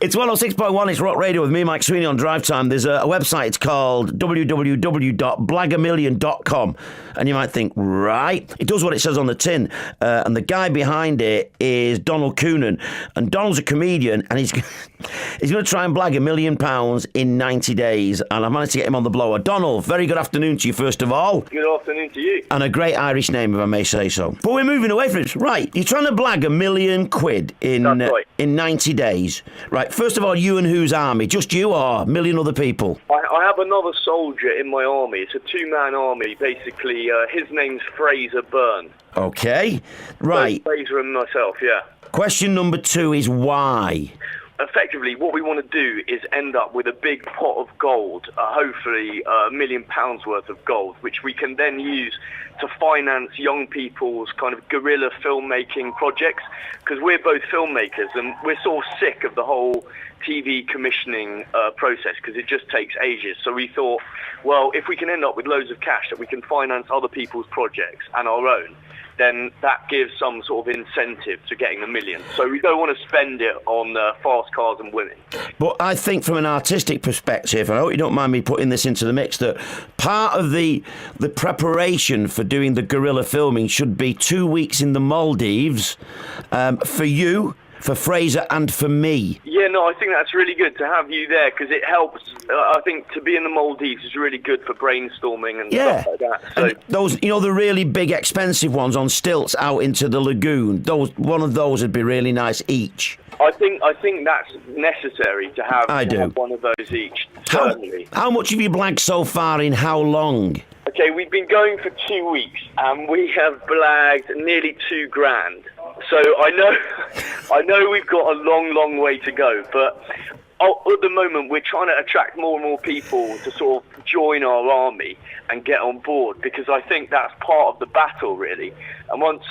It's 106.1, it's Rock Radio with me, Mike Sweeney, on Drive Time. There's a website, it's called www.blagamillion.com. And you might think, right, it does what it says on the tin. And the guy behind it is Donal Coonan. And Donal's a comedian, and he's going to try and blag £1 million in 90 days. And I managed to get him on the blower. Donal, very good afternoon to you, first of all. Good afternoon to you. And a great Irish name, if I may say so. But we're moving away from it. Right, you're trying to blag £1 million in 90 days. Right, first of all, you and whose army? Just you or a million other people? I have another soldier in my army. It's a two-man army, basically. His name's Fraser Byrne. Okay, right. So Fraser and myself, yeah. Question number 2 is why? Effectively, what we want to do is end up with a big pot of gold, hopefully £1 million worth of gold, which we can then use to finance young people's kind of guerrilla filmmaking projects, because we're both filmmakers and we're sort of sick of the whole TV commissioning process, because it just takes ages. So we thought, well, if we can end up with loads of cash that we can finance other people's projects and our own, then that gives some sort of incentive to getting $1 million. So we don't want to spend it on fast cars and women. But I think from an artistic perspective, I hope you don't mind me putting this into the mix, that part of the preparation for doing the guerrilla filming should be 2 weeks in the Maldives for you, for Fraser and for me. Yeah, no, I think that's really good to have you there, because it helps. I think to be in the Maldives is really good for brainstorming and stuff like that. So and those, you know, the really big expensive ones on stilts out into the lagoon, one of those would be really nice each. I think that's necessary to have, have one of those each, certainly. How much have you blagged so far in how long? Okay, we've been going for 2 weeks and we have blagged nearly $2,000. So I know we've got a long way to go, but at the moment we're trying to attract more and more people to sort of join our army and get on board, because I think that's part of the battle, really. And once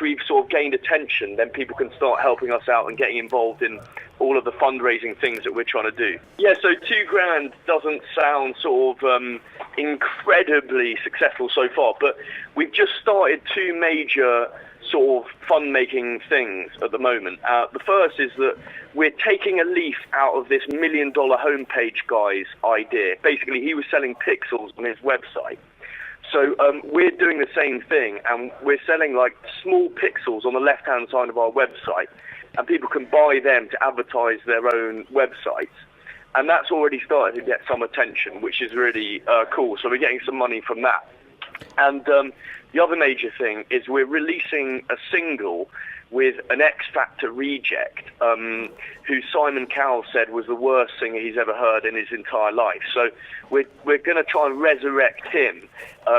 we've sort of gained attention, then people can start helping us out and getting involved in all of the fundraising things that we're trying to do. Yeah, so $2,000 doesn't sound sort of incredibly successful so far, but we've just started 2 major sort of fun-making things at the moment. The first is that we're taking a leaf out of this $1 million homepage guy's idea. Basically, he was selling pixels on his website. So we're doing the same thing, and we're selling like small pixels on the left-hand side of our website, and people can buy them to advertise their own websites. And that's already started to get some attention, which is really cool. So we're getting some money from that. And the other major thing is we're releasing a single with an X Factor reject, who Simon Cowell said was the worst singer he's ever heard in his entire life. So we're going to try and resurrect him,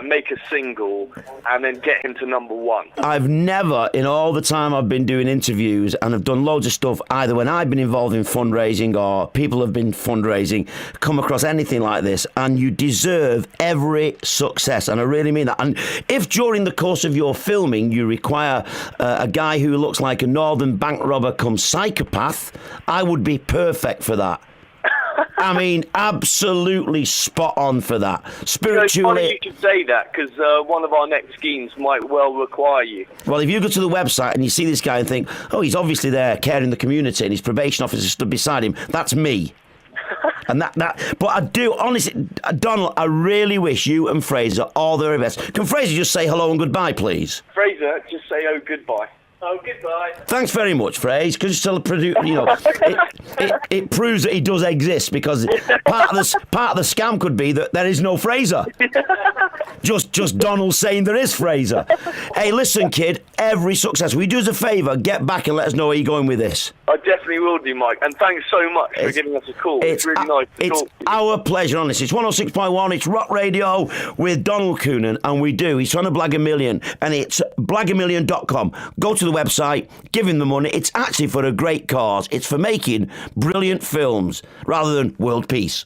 make a single, and then get him to #1. I've never, in all the time I've been doing interviews, and I've done loads of stuff, either when I've been involved in fundraising or people have been fundraising, come across anything like this, and you deserve every success, and I really mean that. And if during the course of your filming you require a guy who looks like a northern bank robber come psychopath, I would be perfect for that. I mean, absolutely spot on for that. Spiritually, it's funny you should say that, because one of our next schemes might well require you. Well, if you go to the website and you see this guy and think, oh, he's obviously there caring the community and his probation officer stood beside him, that's me. And but I do, honestly, Donal, I really wish you and Fraser all the very best. Can Fraser just say hello and goodbye, please? Fraser, just say, oh, goodbye. Oh, goodbye. Thanks very much, Fraser. Because it proves that he does exist, because part of the scam could be that there is no Fraser. just Donal saying there is Fraser. Hey, listen, kid, every success. Will you do us a favour? Get back and let us know where you're going with this. I definitely will do, Mike. And thanks so much for giving us a call. It's really nice to talk to you. It's our pleasure, honestly. It's 106.1. It's Rock Radio with Donal Coonan, and he's trying to blag $1 million, and it's blagamillion.com. Go to the website, give him the money. It's actually for a great cause. It's for making brilliant films rather than world peace.